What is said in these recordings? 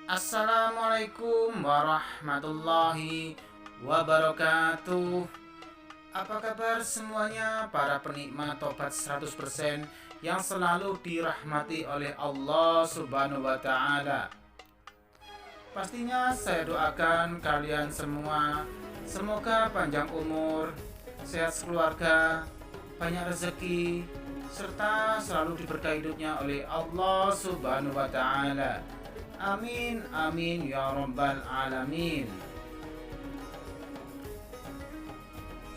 Assalamualaikum warahmatullahi wabarakatuh. Apa kabar semuanya para penikmat tobat 100% yang selalu dirahmati oleh Allah Subhanahu wa taala. Pastinya saya doakan kalian semua semoga panjang umur, sehat keluarga, banyak rezeki, serta selalu diberkahi hidupnya oleh Allah Subhanahu wa taala. Amin amin ya rabbal alamin.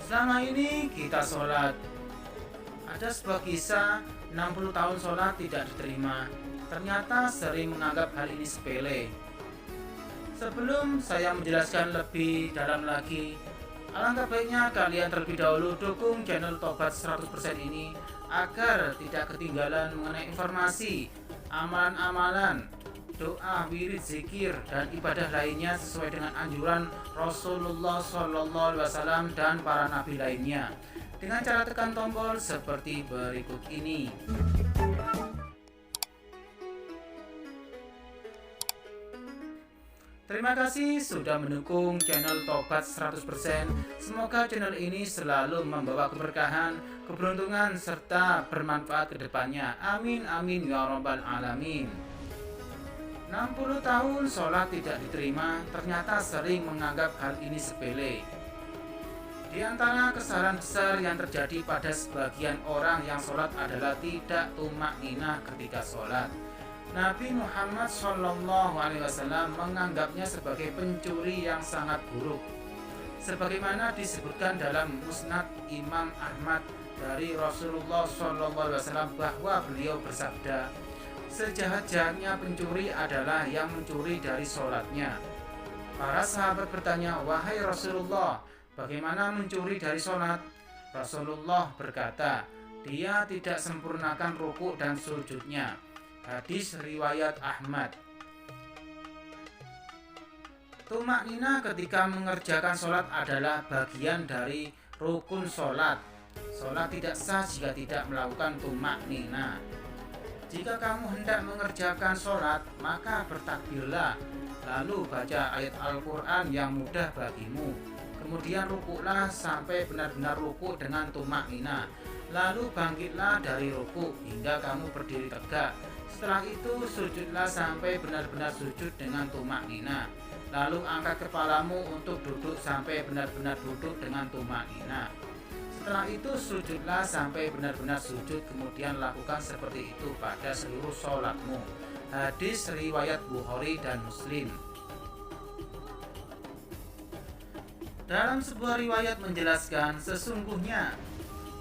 Selama ini kita sholat. Ada sebuah kisah 60 tahun sholat tidak diterima. Ternyata sering menganggap hal ini sepele. Sebelum saya menjelaskan lebih dalam lagi, alangkah baiknya kalian terlebih dahulu dukung channel Tobat 100% ini agar tidak ketinggalan mengenai informasi, amalan-amalan, doa, wirid, zikir, dan ibadah lainnya sesuai dengan anjuran Rasulullah SAW dan para nabi lainnya dengan cara tekan tombol seperti berikut ini. Terima kasih sudah mendukung channel Tobat 100%. Semoga channel ini selalu membawa keberkahan, keberuntungan, serta bermanfaat ke depannya. Amin amin ya rabbal alamin. 60 tahun sholat tidak diterima, ternyata sering menganggap hal ini sepele. Di antara kesalahan besar yang terjadi pada sebagian orang yang sholat adalah tidak tumak ninah ketika sholat. Nabi Muhammad SAW menganggapnya sebagai pencuri yang sangat buruk. Sebagaimana disebutkan dalam Musnad Imam Ahmad dari Rasulullah SAW bahwa beliau bersabda, sejahat-jahatnya pencuri adalah yang mencuri dari sholatnya. Para sahabat bertanya, wahai Rasulullah, bagaimana mencuri dari sholat? Rasulullah berkata, dia tidak sempurnakan rukuk dan sujudnya. Hadis riwayat Ahmad. Tumak ninah ketika mengerjakan sholat adalah bagian dari rukun sholat. Sholat tidak sah jika tidak melakukan tumak ninah. Jika kamu hendak mengerjakan sholat, maka bertakbirlah, lalu baca ayat Al-Quran yang mudah bagimu. Kemudian rukuklah sampai benar-benar rukuk dengan tumak ninah. Lalu bangkitlah dari rukuk hingga kamu berdiri tegak. Setelah itu sujudlah sampai benar-benar sujud dengan tumak ninah. Lalu angkat kepalamu untuk duduk sampai benar-benar duduk dengan tumak ninah. Setelah itu sujudlah sampai benar-benar sujud, kemudian lakukan seperti itu pada seluruh sholatmu. Hadis riwayat Bukhari dan Muslim. Dalam sebuah riwayat menjelaskan, sesungguhnya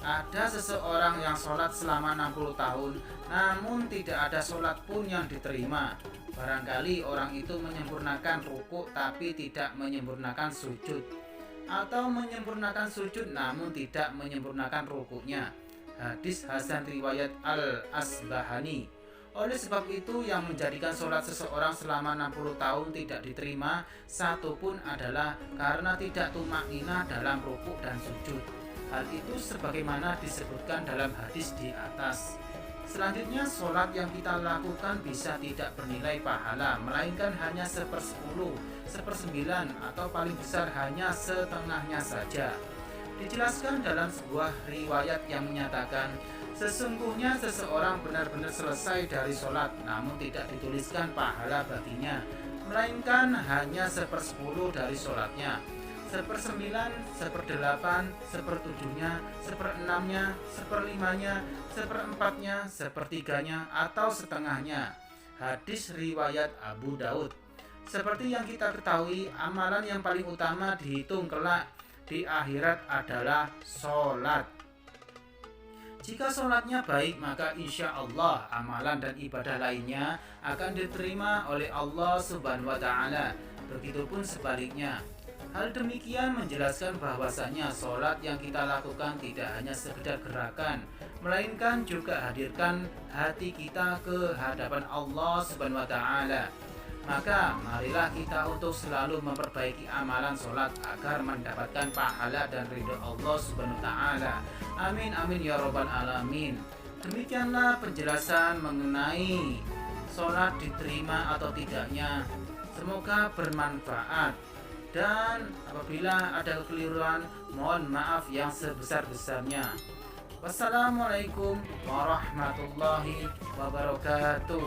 ada seseorang yang sholat selama 60 tahun, namun tidak ada sholat pun yang diterima. Barangkali orang itu menyempurnakan rukuk tapi tidak menyempurnakan sujud, atau menyempurnakan sujud namun tidak menyempurnakan rukuknya. Hadis hasan riwayat Al-Asbahani. Oleh sebab itu yang menjadikan sholat seseorang selama 60 tahun tidak diterima satu pun adalah karena tidak tumak ninah dalam rukuk dan sujud. Hal itu sebagaimana disebutkan dalam hadis di atas. Selanjutnya, sholat yang kita lakukan bisa tidak bernilai pahala, melainkan hanya 1/10, 1/9, atau paling besar hanya setengahnya saja. Dijelaskan dalam sebuah riwayat yang menyatakan, sesungguhnya seseorang benar-benar selesai dari sholat, namun tidak dituliskan pahala baginya, melainkan hanya 1/10 dari sholatnya. 1/9, 1/8, 1/7-nya, 1/6-nya, 1/5-nya, 1/4-nya, 1/3-nya, atau setengahnya. Hadis riwayat Abu Daud. Seperti yang kita ketahui, amalan yang paling utama dihitung kelak di akhirat adalah sholat. Jika sholatnya baik, maka insya Allah amalan dan ibadah lainnya akan diterima oleh Allah Subhanahu wa Ta'ala. Begitupun sebaliknya. Hal demikian menjelaskan bahwasanya sholat yang kita lakukan tidak hanya sekedar gerakan, melainkan juga hadirkan hati kita ke hadapan Allah Subhanahu wa Ta'ala. Maka marilah kita untuk selalu memperbaiki amalan sholat agar mendapatkan pahala dan ridho Allah Subhanahu wa Ta'ala. Amin amin ya rabbal alamin. Demikianlah penjelasan mengenai sholat diterima atau tidaknya. Semoga bermanfaat, dan apabila ada kekeliruan mohon maaf yang sebesar-besarnya. Wassalamualaikum warahmatullahi wabarakatuh.